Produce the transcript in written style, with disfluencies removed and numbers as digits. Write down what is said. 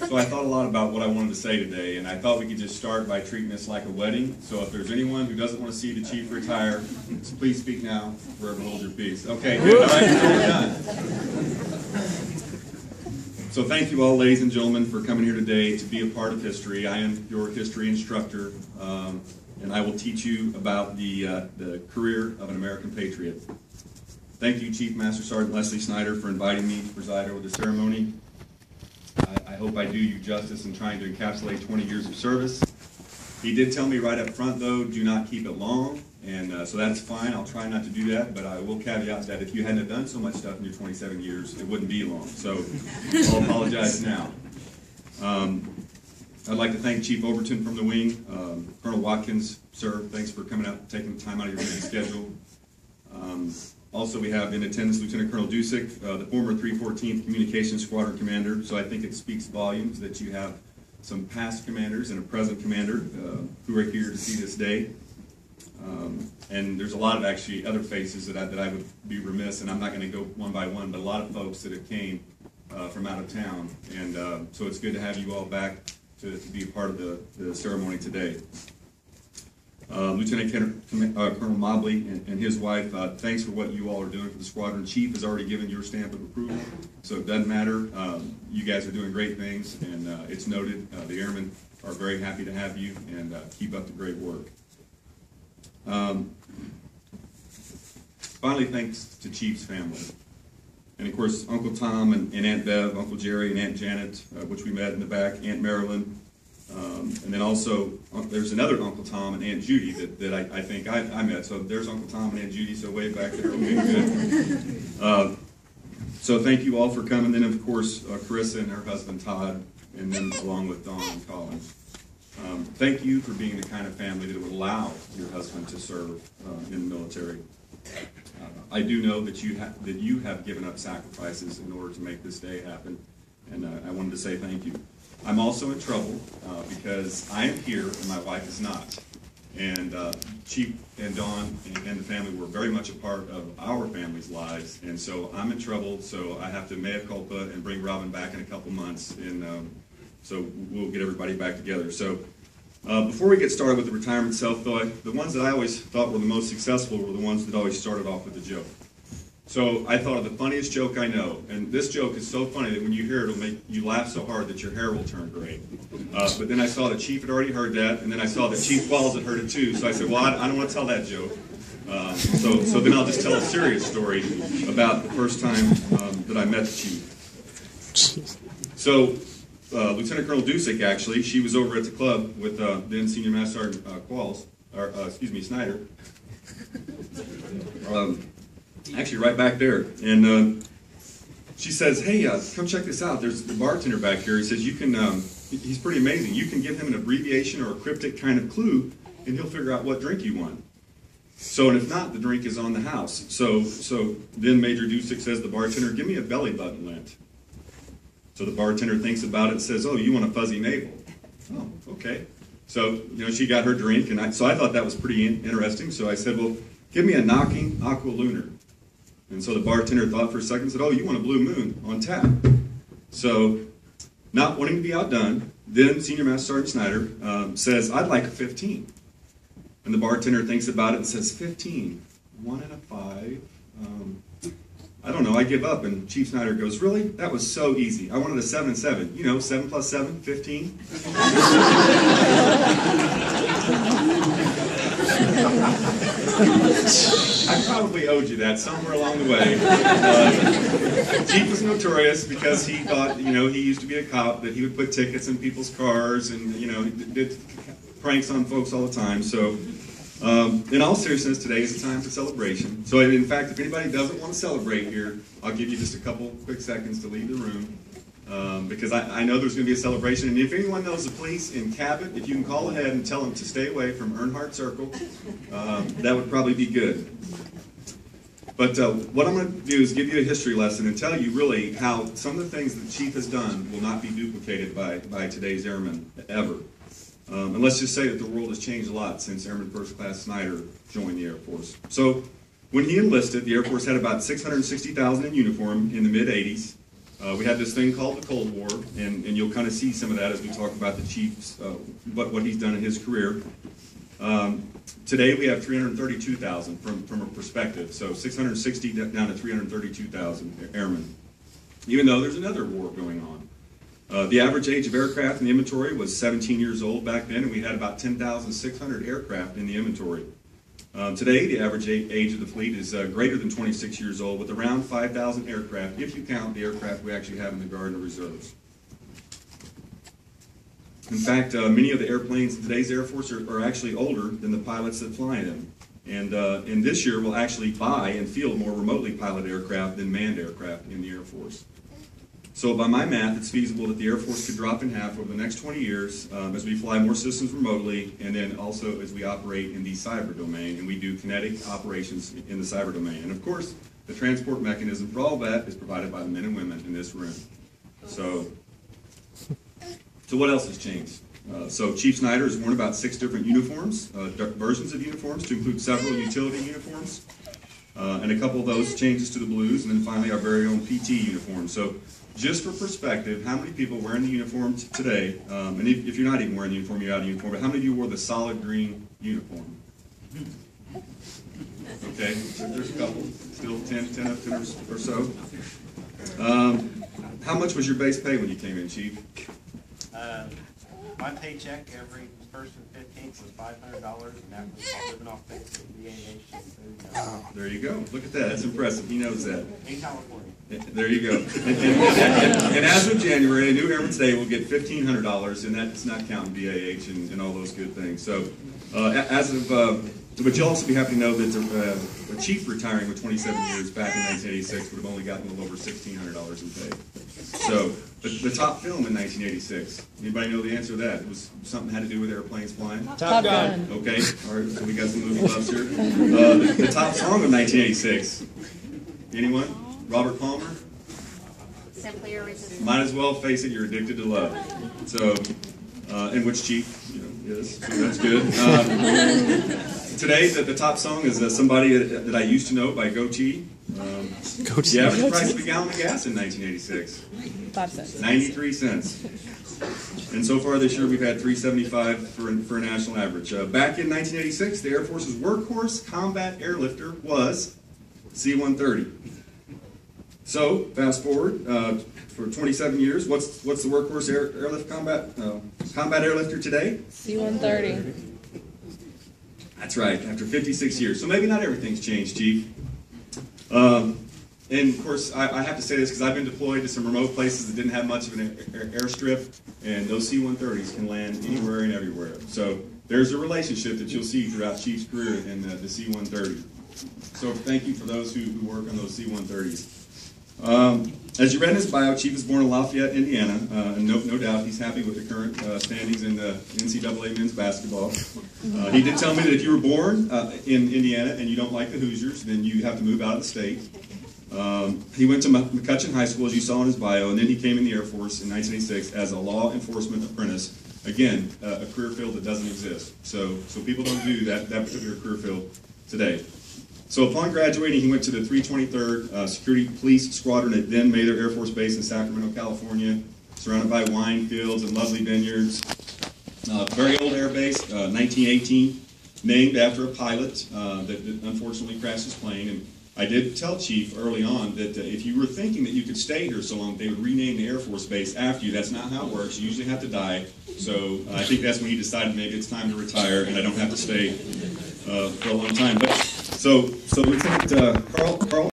So I thought a lot about what I wanted to say today, and I thought we could just start by treating this like a wedding. So if there's anyone who doesn't want to see the chief retire, please speak now, forever hold your peace. Okay, good. All right, so we're done. So thank you all, ladies and gentlemen, for coming here today to be a part of history. I am your history instructor, and I will teach you about the career of an American patriot. Thank you, Chief Master Sergeant Leslie Snyder, for inviting me to preside over the ceremony. I hope I do you justice in trying to encapsulate 20 years of service. He did tell me right up front, though, do not keep it long, and so that's fine. I'll try not to do that, but I will caveat that if you hadn't done so much stuff in your 27 years, it wouldn't be long. So I'll apologize now. I'd like to thank Chief Overton from the wing, Colonel Watkins, sir, thanks for coming out, taking time out of your busy schedule. Also, we have in attendance Lieutenant Colonel Dusick, the former 314th Communications Squadron Commander, so I think it speaks volumes that you have some past commanders and a present commander who are here to see this day. And there's a lot of actually other faces that I would be remiss, and I'm not going to go one by one, but a lot of folks that have came from out of town. And so it's good to have you all back to be a part of the ceremony today. Lieutenant Colonel Mobley and his wife, thanks for what you all are doing for the squadron. Chief has already given your stamp of approval, so it doesn't matter. You guys are doing great things, and it's noted. The airmen are very happy to have you, and keep up the great work. Finally, thanks to Chief's family. And of course, Uncle Tom and Aunt Bev, Uncle Jerry and Aunt Janet, which we met in the back, Aunt Marilyn. And then also, there's another Uncle Tom and Aunt Judy that I think I met. So there's Uncle Tom and Aunt Judy, so way back there. Okay, good. So thank you all for coming. Then, of course, Carissa and her husband, Todd, and then along with Dawn and Colin. Thank you for being the kind of family that would allow your husband to serve in the military. I do know that you have given up sacrifices in order to make this day happen, and I wanted to say thank you. I'm also in trouble because I am here and my wife is not. And Chief and Dawn and the family were very much a part of our family's lives, and so I'm in trouble, so I have to mea culpa and bring Robin back in a couple months, and so we'll get everybody back together. So before we get started with the retirement itself, though, the ones that I always thought were the most successful were the ones that always started off with a joke. So I thought of the funniest joke I know, and this joke is so funny that when you hear it, it'll make you laugh so hard that your hair will turn gray. But then I saw that Chief had already heard that, and then I saw that Chief Walls had heard it too, so I said, well, I don't want to tell that joke. So then I'll just tell a serious story about the first time that I met the Chief. So Lieutenant Colonel Dusick, actually, she was over at the club with then Senior Master Sergeant Snyder. Actually, right back there, and she says, "Hey, come check this out. There's the bartender back here. He says you can. He's pretty amazing. You can give him an abbreviation or a cryptic kind of clue, and he'll figure out what drink you want. So, and if not, the drink is on the house. So then Major Dusick says to the bartender, give me a belly button lint. So the bartender thinks about it and says, oh, you want a fuzzy navel? Oh, okay. So she got her drink, and so I thought that was pretty interesting. So I said, well, give me a knocking aqua lunar. And so the bartender thought for a second and said, oh, you want a blue moon on tap. So, not wanting to be outdone, then Senior Master Sergeant Snyder says, I'd like a 15. And the bartender thinks about it and says, 15, 1 and a 5. I don't know, I give up. And Chief Snyder goes, really? That was so easy. I wanted a 7 and 7. 7 plus 7, 15. I probably owed you that somewhere along the way. Chief was notorious because he thought, he used to be a cop, that he would put tickets in people's cars and, he did pranks on folks all the time. So, in all seriousness, today is a time for celebration. So, in fact, if anybody doesn't want to celebrate here, I'll give you just a couple quick seconds to leave the room. Because I know there's going to be a celebration, and if anyone knows the police in Cabot, if you can call ahead and tell them to stay away from Earnhardt Circle, that would probably be good. But what I'm going to do is give you a history lesson and tell you really how some of the things that the Chief has done will not be duplicated by today's airmen, ever. And let's just say that the world has changed a lot since Airman First Class Snyder joined the Air Force. So when he enlisted, the Air Force had about 660,000 in uniform in the mid-'80s. We had this thing called the Cold War, and you'll kind of see some of that as we talk about the Chief's, what he's done in his career. Today we have 332,000 from a perspective, so 660 down to 332,000 airmen, even though there's another war going on. The average age of aircraft in the inventory was 17 years old back then, and we had about 10,600 aircraft in the inventory. Today, the average age of the fleet is greater than 26 years old, with around 5,000 aircraft, if you count the aircraft we actually have in the Guard and Reserves. In fact, many of the airplanes in today's Air Force are actually older than the pilots that fly them. And this year, we'll actually buy and field more remotely piloted aircraft than manned aircraft in the Air Force. So by my math, it's feasible that the Air Force could drop in half over the next 20 years as we fly more systems remotely, and then also as we operate in the cyber domain, and we do kinetic operations in the cyber domain. And of course, the transport mechanism for all that is provided by the men and women in this room. So what else has changed? So Chief Snyder has worn about 6 different uniforms, versions of uniforms, to include several utility uniforms, and a couple of those changes to the blues, and then finally our very own PT uniform. So just for perspective, how many people wearing the uniform today, and if you're not even wearing the uniform, you're out of uniform, but how many of you wore the solid green uniform? Okay, there's a couple, still 10 or so. How much was your base pay when you came in, Chief? My paycheck every first and 15th was $500, and that was living off basic VAH and food. There you go. Look at that. That's impressive. He knows that. In California. There you go. And as of January, a new airman today will get $1,500, and that's not counting VAH and all those good things. So, but you'll also be happy to know that a chief retiring with 27 years back in 1986 would have only gotten a little over $1,600 in pay. So, the top film in 1986, anybody know the answer to that? It was something that had to do with airplanes flying? Top Gun. Okay, all right, so we got some movie loves here. The top song of 1986, anyone? Robert Palmer? Simply Irresistible. Might as well face it, you're addicted to love. So, and which Chief, is, so that's good. Today, the top song is somebody that I used to know by Goatee. The average price of a gallon of gas in 1986. 5 cents. 93 cents. And so far this year, we've had $3.75 for a national average. Back in 1986, the Air Force's workhorse combat airlifter was C-130. So, fast forward for 27 years, what's the workhorse airlift combat airlifter today? C-130. That's right, after 56 years. So maybe not everything's changed, Chief. And of course, I have to say this because I've been deployed to some remote places that didn't have much of an airstrip, and those C-130s can land anywhere and everywhere. So there's a relationship that you'll see throughout Chief's career in the C-130. So thank you for those who work on those C-130s. As you read in his bio, Chief was born in Lafayette, Indiana, and no doubt he's happy with the current standings in the NCAA men's basketball. He did tell me that if you were born in Indiana and you don't like the Hoosiers, then you have to move out of the state. He went to McCutcheon High School, as you saw in his bio, and then he came in the Air Force in 1986 as a law enforcement apprentice. Again, a career field that doesn't exist. So people don't do that particular career field today. So upon graduating, he went to the 323rd Security Police Squadron at then Mather Air Force Base in Sacramento, California, surrounded by wine fields and lovely vineyards. Very old air base, 1918, named after a pilot that unfortunately crashed his plane. And I did tell Chief early on that if you were thinking that you could stay here so long, they would rename the Air Force Base after you. That's not how it works. You usually have to die. So I think that's when he decided maybe it's time to retire and I don't have to stay for a long time. But so Lieutenant Carl